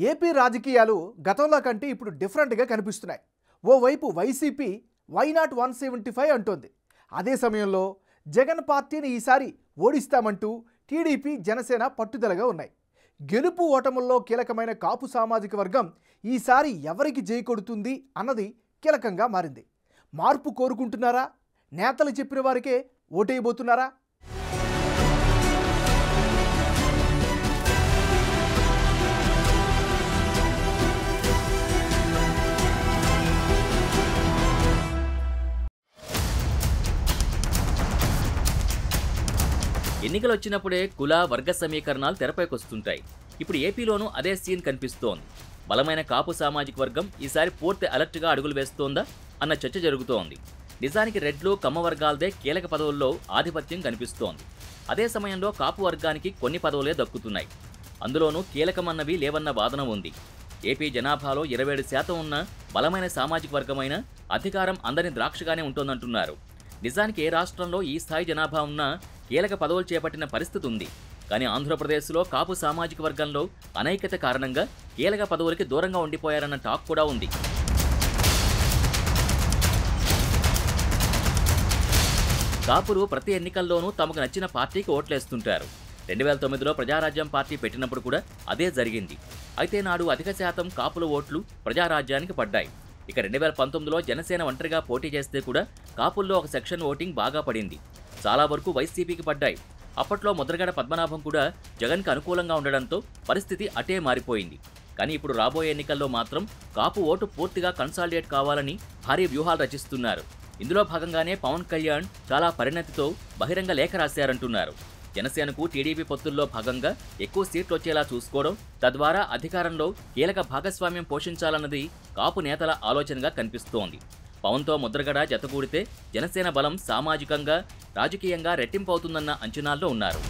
AP రాజకీయాలు గతంలో కంటే ఇప్పుడు డిఫరెంట్గా కనిపిస్తున్నాయి. ఓవైపు వైసీపీ వైనాట్ 175 అంటోంది. అదే సమయంలో జగన్ పార్టీని ఈసారి ఓడిస్తామంటూ టీడీపీ జనసేన పట్టుదలగా ఉన్నాయి. గెలుపు ఓటముల్లో కీలకమైన కాపు సామాజిక వర్గం ఈసారి ఎవరికి జై కొడుతుంది అన్నది కీలకంగా మారింది. మార్పు కోరుకుంటున్నారా? నేతలు చెప్పిన వారికే ఓటేయబోతున్నారా? ఎన్నికలు వచ్చినప్పుడే కుల వర్గ సమీకరణాలు తెరపైకొస్తుంటాయి. ఇప్పుడు ఏపీలోనూ అదే సీన్ కనిపిస్తోంది. బలమైన కాపు సామాజిక వర్గం ఈసారి పూర్తి అలర్ట్గా అడుగులు వేస్తోందా అన్న చర్చ జరుగుతోంది. నిజానికి రెడ్లు కమ్మ వర్గాలదే కీలక పదవుల్లో ఆధిపత్యం కనిపిస్తోంది. అదే సమయంలో కాపు వర్గానికి కొన్ని పదవులే దక్కుతున్నాయి. అందులోనూ కీలకమన్నవి లేవన్న వాదన ఉంది. ఏపీ జనాభాలో 27% ఉన్న బలమైన సామాజిక వర్గమైన అధికారం అందరి ద్రాక్షగానే ఉంటోందంటున్నారు. నిజానికి ఏ రాష్ట్రంలో ఈ స్థాయి జనాభా ఉన్నా కీలక పదవులు చేపట్టిన పరిస్థితి ఉంది. కానీ ఆంధ్రప్రదేశ్లో కాపు సామాజిక వర్గంలో అనైక్యత కారణంగా కీలక పదవులకి దూరంగా ఉండిపోయారన్న టాక్ కూడా ఉంది. కాపులు ప్రతి ఎన్నికల్లోనూ తమకు నచ్చిన పార్టీకి ఓట్లేస్తుంటారు. 2009లో ప్రజారాజ్యం పార్టీ పెట్టినప్పుడు కూడా అదే జరిగింది. అయితే నాడు అధిక శాతం కాపుల ఓట్లు ప్రజారాజ్యానికి పడ్డాయి. ఇక 2019లో జనసేన ఒంటరిగా పోటీ చేస్తే కూడా కాపుల్లో ఒక సెక్షన్ ఓటింగ్ బాగా పడింది. చాలా వరకు వైసీపీకి పడ్డాయి. అప్పట్లో ముద్రగడ పద్మనాభం కూడా జగన్కి అనుకూలంగా ఉండడంతో పరిస్థితి అటే మారిపోయింది. కానీ ఇప్పుడు రాబోయే ఎన్నికల్లో మాత్రం కాపు ఓటు పూర్తిగా కన్సాలిడేట్ కావాలని భారీ వ్యూహాలు రచిస్తున్నారు. ఇందులో భాగంగానే పవన్ కళ్యాణ్ చాలా పరిణతితో బహిరంగ లేఖ రాశారంటున్నారు. జనసేనకు టీడీపీ పొత్తుల్లో భాగంగా ఎక్కువ సీట్లు వచ్చేలా చూసుకోవడం, తద్వారా అధికారంలో కీలక భాగస్వామ్యం పోషించాలన్నది కాపు నేతల ఆలోచనగా కనిపిస్తోంది. పవన్తో ముద్రగడ జతకూడితే జనసేన బలం సామాజికంగా, రాజకీయంగా రెట్టింపవుతుందన్న అంచనాల్లో ఉన్నారు.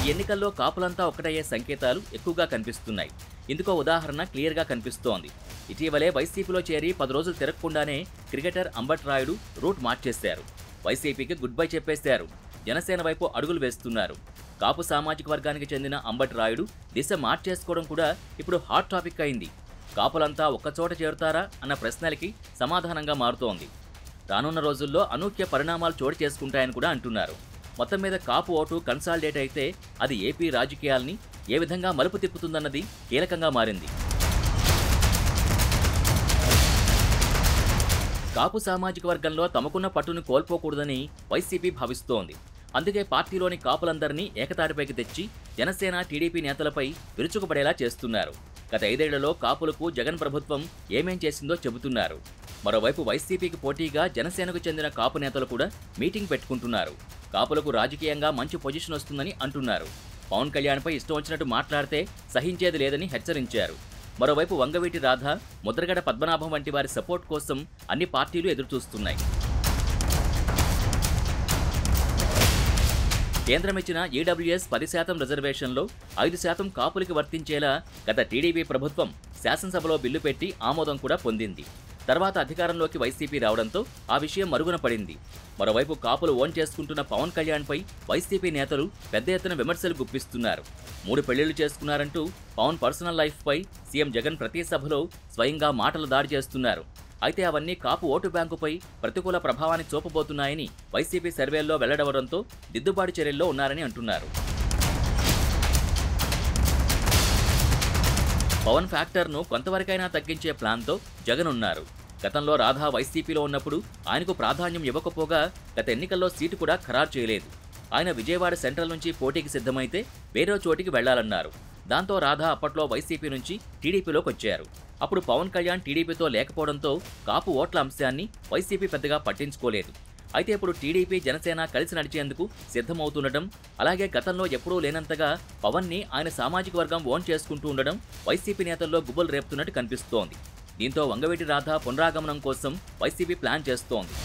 ఈ ఎన్నికల్లో కాపులంతా ఒక్కటయ్యే సంకేతాలు ఎక్కువగా కనిపిస్తున్నాయి. ఇందుకో ఉదాహరణ క్లియర్గా కనిపిస్తోంది. ఇటీవలే వైసీపీలో చేరి 10 రోజులు తిరగకుండానే క్రికెటర్ అంబట్ రాయుడు రూట్ మార్చేశారు. వైసీపీకి గుడ్ బై చెప్పేశారు. జనసేన వైపు అడుగులు వేస్తున్నారు. కాపు సామాజిక వర్గానికి చెందిన అంబట్ రాయుడు దిశ మార్చేసుకోవడం కూడా ఇప్పుడు హాట్ టాపిక్ అయింది. కాపులంతా ఒక్కచోట చేరుతారా అన్న ప్రశ్నలకి సమాధానంగా మారుతోంది. రానున్న రోజుల్లో అనూహ్య పరిణామాలు చోటు చేసుకుంటాయని కూడా అంటున్నారు. మొత్తం మీద కాపు ఓటు కన్సాలిడేట్ అయితే అది ఏపీ రాజకీయాల్ని ఏ విధంగా మలుపు తిప్పుతుందన్నది కీలకంగా మారింది. కాపు సామాజిక వర్గంలో తమకున్న పట్టును కోల్పోకూడదని వైసీపీ భావిస్తోంది. అందుకే పార్టీలోని కాపులందరినీ ఏకతాటిపైకి తెచ్చి జనసేన, టీడీపీ నేతలపై విరుచుకుపడేలా చేస్తున్నారు. గత 5 ఏళ్లలో కాపులకు జగన్ ప్రభుత్వం ఏమేం చేసిందో చెబుతున్నారు. మరోవైపు వైసీపీకి పోటీగా జనసేనకు చెందిన కాపు నేతలు కూడా మీటింగ్ పెట్టుకుంటున్నారు. కాపులకు రాజకీయంగా మంచి పొజిషన్ వస్తుందని అంటున్నారు. పవన్ కళ్యాణ్పై ఇష్టం వచ్చినట్టు మాట్లాడితే సహించేది లేదని హెచ్చరించారు. మరోవైపు వంగవీటి రాధ, ముద్రగడ పద్మనాభం వంటి వారి సపోర్ట్ కోసం అన్ని పార్టీలు ఎదురుచూస్తున్నాయి. కేంద్రం ఇచ్చిన ఈడబ్ల్యూఎస్ 10% రిజర్వేషన్లో 5% కాపులకి వర్తించేలా గత టీడీపీ ప్రభుత్వం శాసనసభలో బిల్లు పెట్టి ఆమోదం కూడా పొందింది. తర్వాత అధికారంలోకి వైసీపీ రావడంతో ఆ విషయం మరుగున పడింది. మరోవైపు కాపులు ఓన్ చేసుకుంటున్న పవన్ కళ్యాణ్పై వైసీపీ నేతలు పెద్ద ఎత్తున విమర్శలు గుప్పిస్తున్నారు. 3 పెళ్లిళ్లు చేసుకున్నారంటూ పవన్ పర్సనల్ లైఫ్పై సీఎం జగన్ ప్రతి సభలో స్వయంగా మాటలు దాడి చేస్తున్నారు. అయితే అవన్నీ కాపు ఓటు బ్యాంకుపై ప్రతికూల ప్రభావాన్ని చూపబోతున్నాయని వైసీపీ సర్వేల్లో వెల్లడవడంతో దిద్దుబాటు చర్యల్లో ఉన్నారని అంటున్నారు. పవన్ ఫ్యాక్టర్ను కొంతవరకైనా తగ్గించే ప్లాన్తో జగన్ ఉన్నారు. గతంలో రాధా వైసీపీలో ఉన్నప్పుడు ఆయనకు ప్రాధాన్యం ఇవ్వకపోగా గత ఎన్నికల్లో సీటు కూడా ఖరారు చేయలేదు. ఆయన విజయవాడ సెంట్రల్ నుంచి పోటీకి సిద్ధమైతే వేరే చోటికి వెళ్లాలన్నారు. దాంతో రాధా అప్పట్లో వైసీపీ నుంచి టీడీపీలోకి వచ్చారు. అప్పుడు పవన్ కళ్యాణ్ టీడీపీతో లేకపోవడంతో కాపు ఓట్ల అంశాన్ని వైసీపీ పెద్దగా పట్టించుకోలేదు. అయితే ఇప్పుడు టీడీపీ, జనసేన కలిసి నడిచేందుకు సిద్ధమవుతుండటం, అలాగే గతంలో ఎప్పుడూ లేనంతగా పవన్ని ఆయన సామాజిక వర్గం ఓన్ చేసుకుంటూ ఉండడం వైసీపీ నేతల్లో గుబులు రేపుతున్నట్టు కనిపిస్తోంది. దీంతో వంగవీటి రాధ పునరాగమనం కోసం వైసీపీ ప్లాన్ చేస్తోంది.